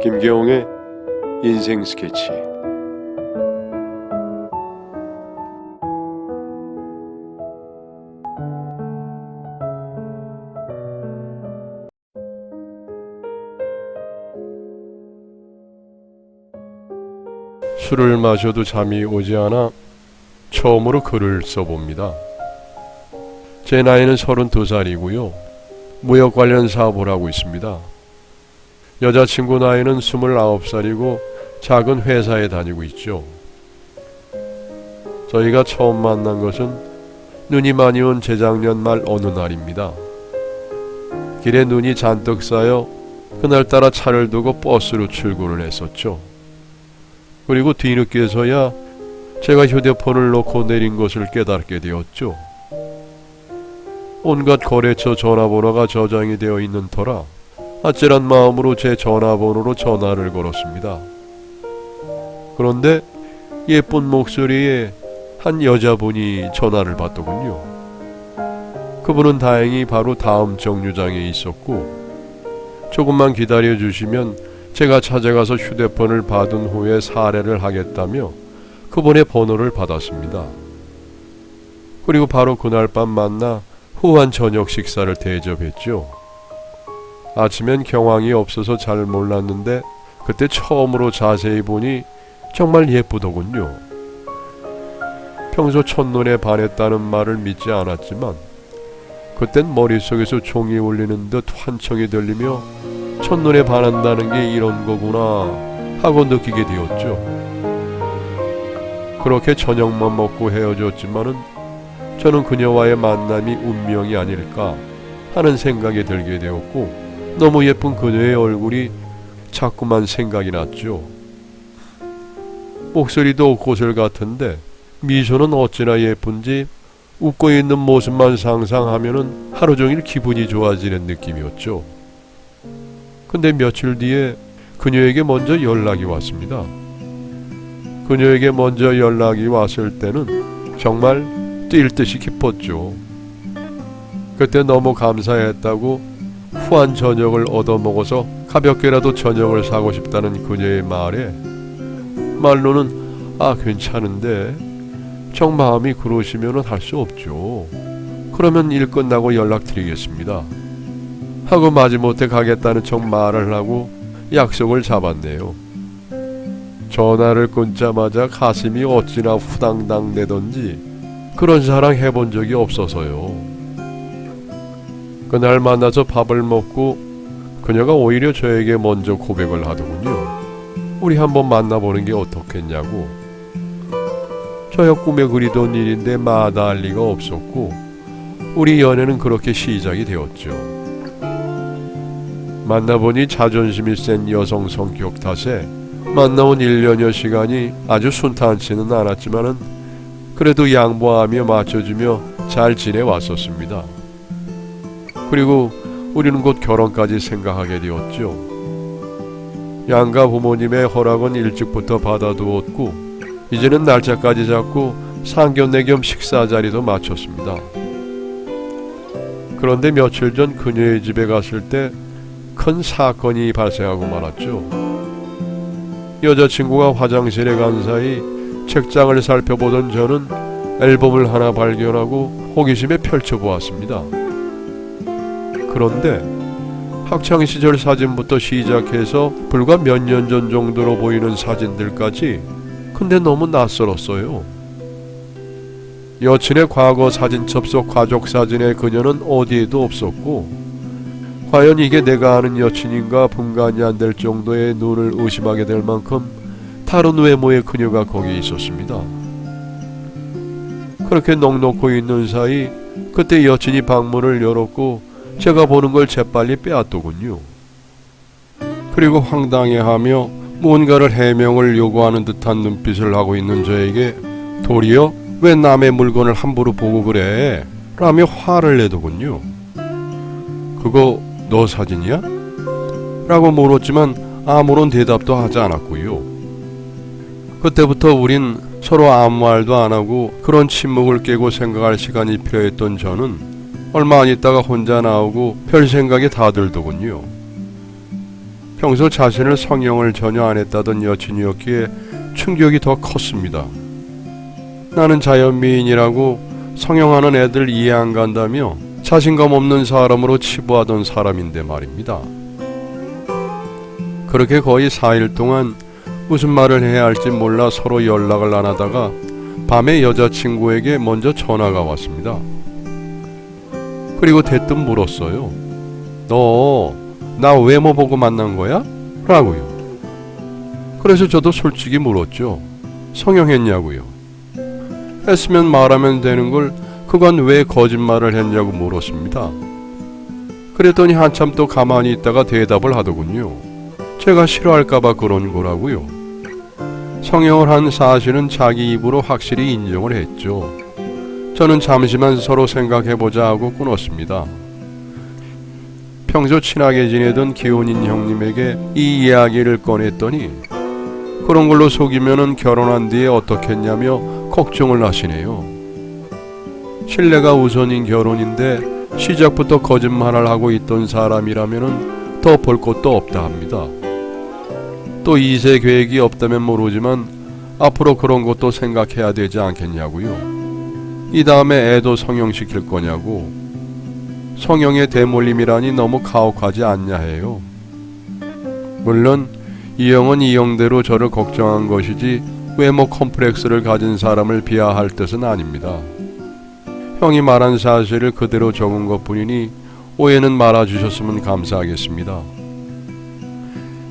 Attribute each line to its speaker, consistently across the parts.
Speaker 1: 김계홍의 인생 스케치. 술을 마셔도 잠이 오지 않아 처음으로 글을 써봅니다. 제 나이는 32살이고요. 무역 관련 사업을 하고 있습니다. 여자친구 나이는 29살이고 작은 회사에 다니고 있죠. 저희가 처음 만난 것은 눈이 많이 온 재작년 말 어느 날입니다. 길에 눈이 잔뜩 쌓여 그날따라 차를 두고 버스로 출근을 했었죠. 그리고 뒤늦게서야 제가 휴대폰을 놓고 내린 것을 깨닫게 되었죠. 온갖 거래처 전화번호가 저장이 되어 있는 터라 아찔한 마음으로 제 전화번호로 전화를 걸었습니다. 그런데 예쁜 목소리에 한 여자분이 전화를 받더군요. 그분은 다행히 바로 다음 정류장에 있었고, 조금만 기다려 주시면 제가 찾아가서 휴대폰을 받은 후에 사례를 하겠다며 그분의 번호를 받았습니다. 그리고 바로 그날 밤 만나 후한 저녁 식사를 대접했죠. 아침엔 경황이 없어서 잘 몰랐는데 그때 처음으로 자세히 보니 정말 예쁘더군요. 평소 첫눈에 반했다는 말을 믿지 않았지만 그땐 머릿속에서 종이 울리는 듯 환청이 들리며 첫눈에 반한다는 게 이런 거구나 하고 느끼게 되었죠. 그렇게 저녁만 먹고 헤어졌지만은 저는 그녀와의 만남이 운명이 아닐까 하는 생각이 들게 되었고, 너무 예쁜 그녀의 얼굴이 자꾸만 생각이 났죠. 목소리도 고슬 같은데 미소는 어찌나 예쁜지 웃고 있는 모습만 상상하면은 하루 종일 기분이 좋아지는 느낌이었죠. 근데 며칠 뒤에 그녀에게 먼저 연락이 왔습니다. 그녀에게 먼저 연락이 왔을 때는 정말 뛸 듯이 기뻤죠. 그때 너무 감사했다고 후한 저녁을 얻어먹어서 가볍게라도 저녁을 사고 싶다는 그녀의 말로는 괜찮은데 정 마음이 그러시면은 할 수 없죠. 그러면 일 끝나고 연락드리겠습니다 하고 마지못해 가겠다는 척 말을 하고 약속을 잡았네요. 전화를 끊자마자 가슴이 어찌나 후당당 내던지 그런 사랑 해본 적이 없어서요. 그날 만나서 밥을 먹고 그녀가 오히려 저에게 먼저 고백을 하더군요. 우리 한번 만나보는 게 어떻겠냐고. 저야 꿈에 그리던 일인데 마다할 리가 없었고 우리 연애는 그렇게 시작이 되었죠. 만나보니 자존심이 센 여성 성격 탓에 만나온 1년여 시간이 아주 순탄치는 않았지만은 그래도 양보하며 맞춰주며 잘 지내왔었습니다. 그리고 우리는 곧 결혼까지 생각하게 되었죠. 양가 부모님의 허락은 일찍부터 받아두었고 이제는 날짜까지 잡고 상견례 겸 식사 자리도 마쳤습니다. 그런데 며칠 전 그녀의 집에 갔을 때 큰 사건이 발생하고 말았죠. 여자친구가 화장실에 간 사이 책장을 살펴보던 저는 앨범을 하나 발견하고 호기심에 펼쳐보았습니다. 그런데 학창시절 사진부터 시작해서 불과 몇 년 전 정도로 보이는 사진들까지 근데 너무 낯설었어요. 여친의 과거 사진첩 속 가족 사진에 그녀는 어디에도 없었고 과연 이게 내가 아는 여친인가 분간이 안 될 정도의 눈을 의심하게 될 만큼 다른 외모의 그녀가 거기에 있었습니다. 그렇게 넋놓고 있는 사이 그때 여친이 방문을 열었고 제가 보는 걸 재빨리 빼앗더군요. 그리고 황당해하며 뭔가를 해명을 요구하는 듯한 눈빛을 하고 있는 저에게 도리어 왜 남의 물건을 함부로 보고 그래? 라며 화를 내더군요. 그거 너 사진이야? 라고 물었지만 아무런 대답도 하지 않았고요. 그때부터 우린 서로 아무 말도 안 하고 그런 침묵을 깨고 생각할 시간이 필요했던 저는 얼마 안 있다가 혼자 나오고 별 생각이 다 들더군요. 평소 자신을 성형을 전혀 안 했다던 여친이었기에 충격이 더 컸습니다. 나는 자연미인이라고 성형하는 애들 이해 안 간다며 자신감 없는 사람으로 치부하던 사람인데 말입니다. 그렇게 거의 4일 동안 무슨 말을 해야 할지 몰라 서로 연락을 안 하다가 밤에 여자친구에게 먼저 전화가 왔습니다. 그리고 대뜸 물었어요. 너 나 외모 보고 만난 거야? 라고요. 그래서 저도 솔직히 물었죠. 성형했냐고요. 했으면 말하면 되는 걸 그간 왜 거짓말을 했냐고 물었습니다. 그랬더니 한참 또 가만히 있다가 대답을 하더군요. 제가 싫어할까봐 그런 거라고요. 성형을 한 사실은 자기 입으로 확실히 인정을 했죠. 저는 잠시만 서로 생각해보자 하고 끊었습니다. 평소 친하게 지내던 기혼인 형님에게 이 이야기를 꺼냈더니 그런 걸로 속이면은 결혼한 뒤에 어떻겠냐며 걱정을 하시네요. 신뢰가 우선인 결혼인데 시작부터 거짓말을 하고 있던 사람이라면은 더 볼 것도 없다 합니다. 또 2세 계획이 없다면 모르지만 앞으로 그런 것도 생각해야 되지 않겠냐고요. 이 다음에 애도 성형시킬 거냐고. 성형의 대물림이라니 너무 가혹하지 않냐 해요. 물론 이 형은 이 형대로 저를 걱정한 것이지 외모 컴플렉스를 가진 사람을 비하할 뜻은 아닙니다. 형이 말한 사실을 그대로 적은 것뿐이니 오해는 말아주셨으면 감사하겠습니다.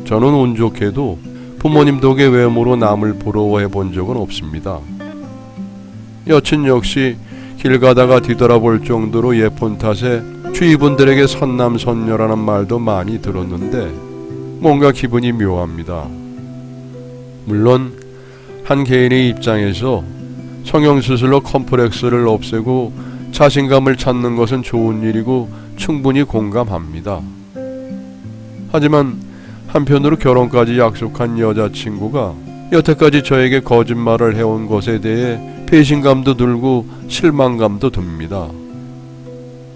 Speaker 1: 저는 운 좋게도 부모님 덕에 외모로 남을 부러워해 본 적은 없습니다. 여친 역시 길 가다가 뒤돌아볼 정도로 예쁜 탓에 주위 분들에게 선남선녀라는 말도 많이 들었는데 뭔가 기분이 묘합니다. 물론 한 개인의 입장에서 성형수술로 컴플렉스를 없애고 자신감을 찾는 것은 좋은 일이고 충분히 공감합니다. 하지만 한편으로 결혼까지 약속한 여자친구가 여태까지 저에게 거짓말을 해온 것에 대해 배신감도 들고 실망감도 듭니다.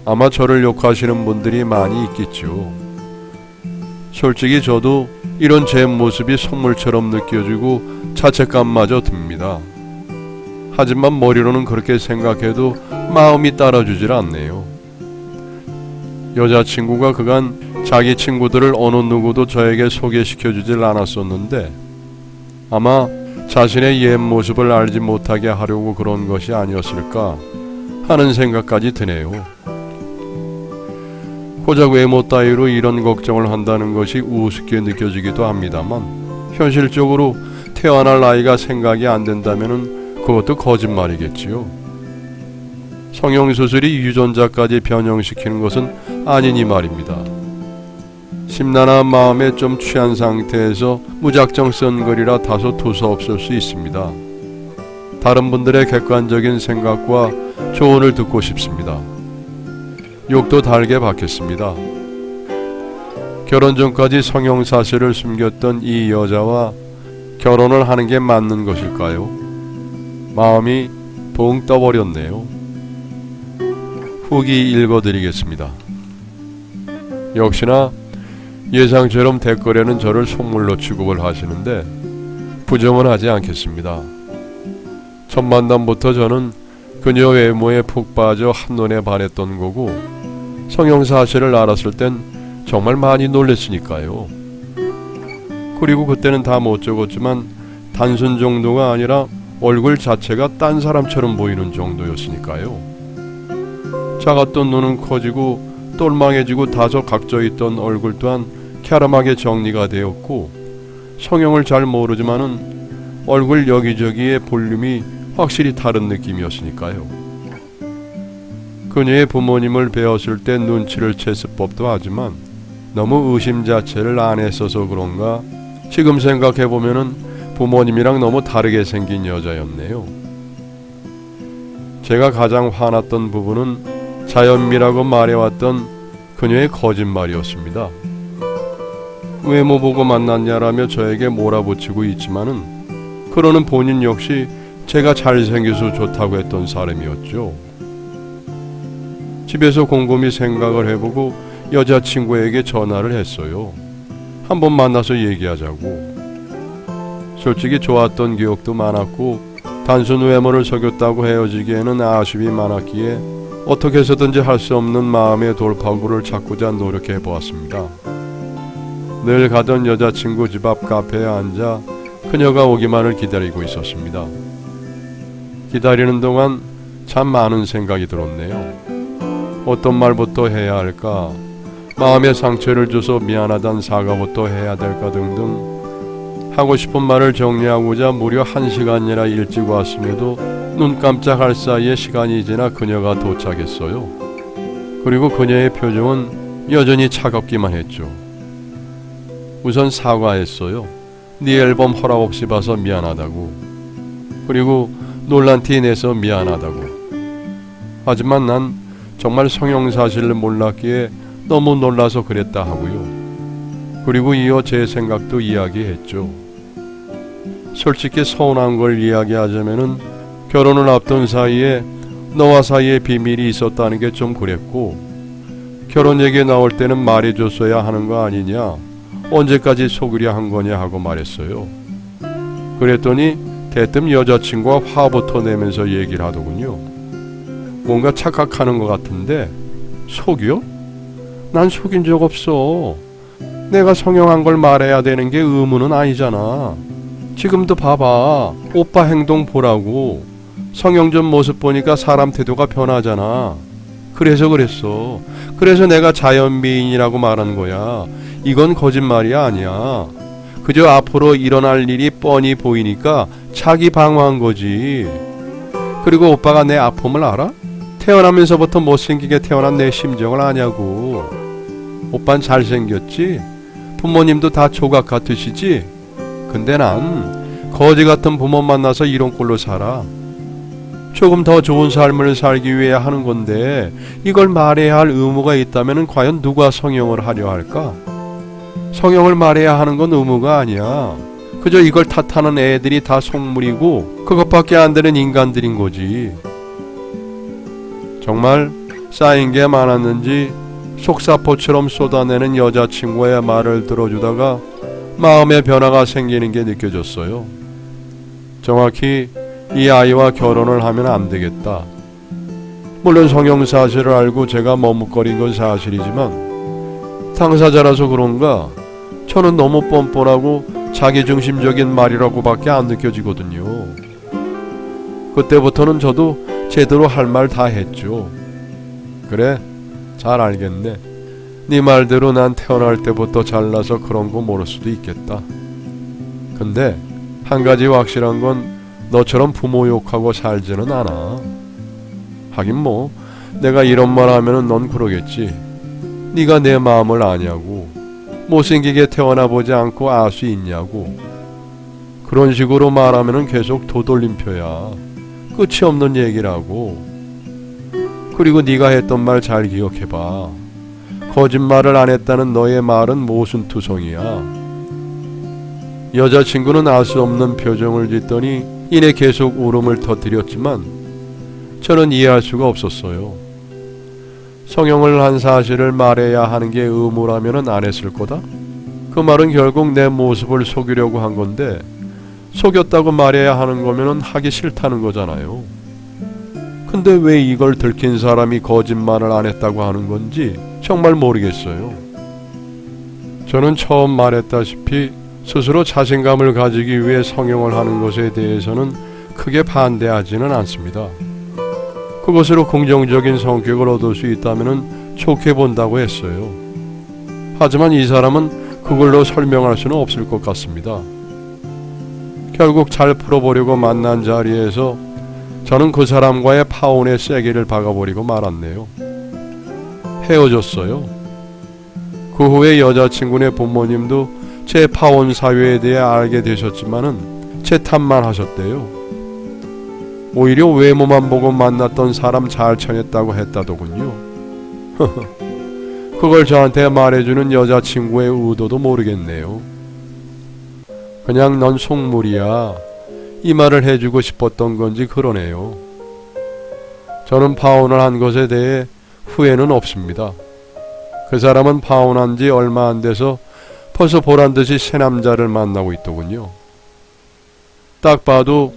Speaker 1: 아마 저를 욕하시는 분들이 많이 있겠죠. 솔직히 저도 이런 제 모습이 속물처럼 느껴지고 자책감마저 듭니다. 하지만 머리로는 그렇게 생각해도 마음이 따라주질 않네요. 여자친구가 그간 자기 친구들을 어느 누구도 저에게 소개시켜주질 않았었는데 아마 자신의 옛 모습을 알지 못하게 하려고 그런 것이 아니었을까 하는 생각까지 드네요. 고작 외모 따위로 이런 걱정을 한다는 것이 우습게 느껴지기도 합니다만 현실적으로 태어날 나이가 생각이 안 된다면 그것도 거짓말이겠지요. 성형수술이 유전자까지 변형시키는 것은 아니니 말입니다. 심란한 마음에 좀 취한 상태에서 무작정 쓴 글이라 다소 두서없을 수 있습니다. 다른 분들의 객관적인 생각과 조언을 듣고 싶습니다. 욕도 달게 받겠습니다. 결혼 전까지 성형 사실을 숨겼던 이 여자와 결혼을 하는 게 맞는 것일까요? 마음이 붕 떠버렸네요. 후기 읽어드리겠습니다. 역시나 예상처럼 댓글에는 저를 속물로 취급을 하시는데 부정은 하지 않겠습니다. 첫 만남부터 저는 그녀 외모에 푹 빠져 한눈에 반했던 거고 성형 사실을 알았을 땐 정말 많이 놀랬으니까요. 그리고 그때는 다 못 적었지만 단순 정도가 아니라 얼굴 자체가 딴 사람처럼 보이는 정도였으니까요. 작았던 눈은 커지고 똘망해지고 다소 각져있던 얼굴 또한 캬름하게 정리가 되었고 성형을 잘 모르지만은 얼굴 여기저기의 볼륨이 확실히 다른 느낌이었으니까요. 그녀의 부모님을 배웠을 때 눈치를 챘을 법도 하지만 너무 의심 자체를 안 했어서 그런가 지금 생각해보면은 부모님이랑 너무 다르게 생긴 여자였네요. 제가 가장 화났던 부분은 자연미라고 말해왔던 그녀의 거짓말이었습니다. 외모 보고 만났냐라며 저에게 몰아붙이고 있지만은 그러는 본인 역시 제가 잘생겨서 좋다고 했던 사람이었죠. 집에서 곰곰이 생각을 해보고 여자친구에게 전화를 했어요. 한번 만나서 얘기하자고. 솔직히 좋았던 기억도 많았고 단순 외모를 속였다고 헤어지기에는 아쉬움이 많았기에 어떻게 해서든지 할 수 없는 마음의 돌파구를 찾고자 노력해 보았습니다. 늘 가던 여자친구 집 앞 카페에 앉아 그녀가 오기만을 기다리고 있었습니다. 기다리는 동안 참 많은 생각이 들었네요. 어떤 말부터 해야 할까? 마음의 상처를 줘서 미안하단 사과부터 해야 될까 등등 하고 싶은 말을 정리하고자 무려 1시간이나 일찍 왔음에도 눈 깜짝할 사이에 시간이 지나 그녀가 도착했어요. 그리고 그녀의 표정은 여전히 차갑기만 했죠. 우선 사과했어요. 네 앨범 허락 없이 봐서 미안하다고. 그리고 놀란 티 내서 미안하다고. 하지만 난 정말 성형사실을 몰랐기에 너무 놀라서 그랬다 하고요. 그리고 이어 제 생각도 이야기했죠. 솔직히 서운한 걸 이야기하자면은 결혼을 앞둔 사이에 너와 사이에 비밀이 있었다는 게 좀 그랬고 결혼 얘기 나올 때는 말해줬어야 하는 거 아니냐, 언제까지 속으려 한 거냐 하고 말했어요. 그랬더니 대뜸 여자친구와 화부터 내면서 얘기를 하더군요. 뭔가 착각하는 것 같은데 속여? 난 속인 적 없어. 내가 성형한 걸 말해야 되는 게 의무는 아니잖아. 지금도 봐봐. 오빠 행동 보라고. 성형 전 모습 보니까 사람 태도가 변하잖아. 그래서 그랬어. 그래서 내가 자연미인이라고 말한 거야. 이건 거짓말이 아니야. 그저 앞으로 일어날 일이 뻔히 보이니까 자기 방어한 거지. 그리고 오빠가 내 아픔을 알아? 태어나면서부터 못생기게 태어난 내 심정을 아냐고. 오빤 잘생겼지? 부모님도 다 조각 같으시지? 근데 난 거지 같은 부모 만나서 이런 꼴로 살아. 조금 더 좋은 삶을 살기 위해 하는 건데 이걸 말해야 할 의무가 있다면 과연 누가 성형을 하려 할까? 성형을 말해야 하는 건 의무가 아니야. 그저 이걸 탓하는 애들이 다 속물이고 그것밖에 안 되는 인간들인 거지. 정말 쌓인 게 많았는지 속사포처럼 쏟아내는 여자친구의 말을 들어주다가 마음의 변화가 생기는 게 느껴졌어요. 정확히 이 아이와 결혼을 하면 안 되겠다. 물론 성형사실을 알고 제가 머뭇거린 건 사실이지만 당사자라서 그런가 저는 너무 뻔뻔하고 자기중심적인 말이라고밖에 안 느껴지거든요. 그때부터는 저도 제대로 할 말 다 했죠. 그래, 잘 알겠네. 네 말대로 난 태어날 때부터 잘나서 그런 거 모를 수도 있겠다. 근데 한 가지 확실한 건 너처럼 부모 욕하고 살지는 않아. 하긴 뭐 내가 이런 말 하면은 넌 그러겠지. 네가 내 마음을 아냐고. 못생기게 태어나 보지 않고 알 수 있냐고. 그런 식으로 말하면은 계속 도돌림표야. 끝이 없는 얘기라고. 그리고 네가 했던 말 잘 기억해봐. 거짓말을 안 했다는 너의 말은 모순투성이야. 여자친구는 알 수 없는 표정을 짓더니 이내 계속 울음을 터뜨렸지만 저는 이해할 수가 없었어요. 성형을 한 사실을 말해야 하는 게 의무라면 안 했을 거다? 그 말은 결국 내 모습을 속이려고 한 건데 속였다고 말해야 하는 거면 하기 싫다는 거잖아요. 근데 왜 이걸 들킨 사람이 거짓말을 안 했다고 하는 건지 정말 모르겠어요. 저는 처음 말했다시피 스스로 자신감을 가지기 위해 성형을 하는 것에 대해서는 크게 반대하지는 않습니다. 그것으로 긍정적인 성격을 얻을 수 있다면 좋게 본다고 했어요. 하지만 이 사람은 그걸로 설명할 수는 없을 것 같습니다. 결국 잘 풀어보려고 만난 자리에서 저는 그 사람과의 파혼의 세게를 박아버리고 말았네요. 헤어졌어요. 그 후에 여자친구네 부모님도 제 파혼 사유에 대해 알게 되셨지만은 제 탓만 하셨대요. 오히려 외모만 보고 만났던 사람 잘 쳐냈다고 했다더군요. 그걸 저한테 말해주는 여자친구의 의도도 모르겠네요. 그냥 넌 속물이야. 이 말을 해주고 싶었던 건지 그러네요. 저는 파혼을 한 것에 대해 후회는 없습니다. 그 사람은 파혼한 지 얼마 안 돼서 벌써 보란듯이 새 남자를 만나고 있더군요. 딱 봐도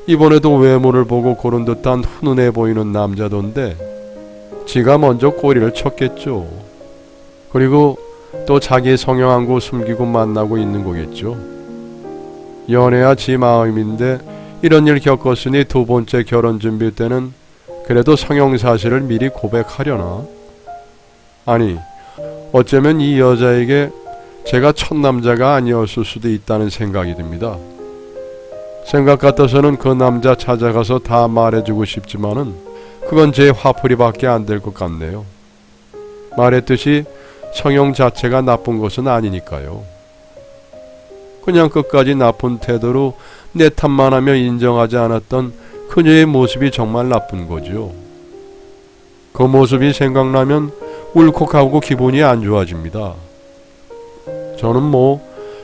Speaker 1: 이번에도 외모를 보고 고른 듯한 훈훈해 보이는 남자던데 지가 먼저 꼬리를 쳤겠죠. 그리고 또 자기 성형한 거 숨기고 만나고 있는 거겠죠. 연애야 지 마음인데 이런 일 겪었으니 두 번째 결혼 준비 때는 그래도 성형 사실을 미리 고백하려나? 아니, 어쩌면 이 여자에게 제가 첫 남자가 아니었을 수도 있다는 생각이 듭니다. 생각 같아서는 그 남자 찾아가서 다 말해주고 싶지만은 그건 제 화풀이밖에 안 될 것 같네요. 말했듯이 성형 자체가 나쁜 것은 아니니까요. 그냥 끝까지 나쁜 태도로 내 탓만 하며 인정하지 않았던 그녀의 모습이 정말 나쁜 거죠. 그 모습이 생각나면 울컥하고 기분이 안 좋아집니다. 저는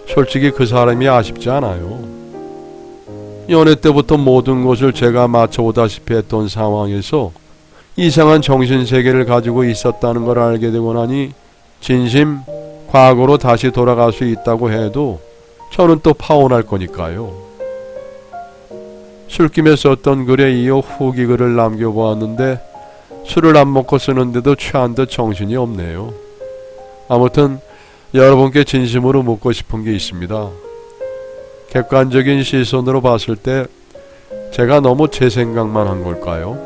Speaker 1: 솔직히 그 사람이 아쉽지 않아요. 연애 때부터 모든 것을 제가 맞춰오다시피 했던 상황에서 이상한 정신세계를 가지고 있었다는 걸 알게 되고 나니 진심 과거로 다시 돌아갈 수 있다고 해도 저는 또 파혼할 거니까요. 술김에 썼던 글에 이어 후기 글을 남겨보았는데 술을 안 먹고 쓰는데도 취한 듯 정신이 없네요. 아무튼 여러분께 진심으로 묻고 싶은 게 있습니다. 객관적인 시선으로 봤을 때 제가 너무 제 생각만 한 걸까요?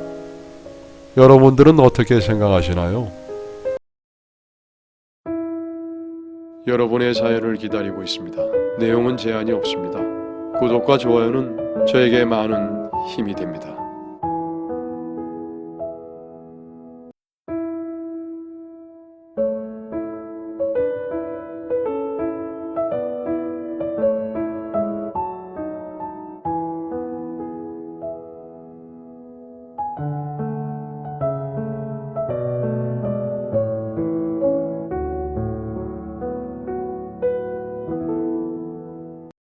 Speaker 1: 여러분들은 어떻게 생각하시나요? 여러분의 사연을 기다리고 있습니다. 내용은 제한이 없습니다. 구독과 좋아요는 저에게 많은 힘이 됩니다.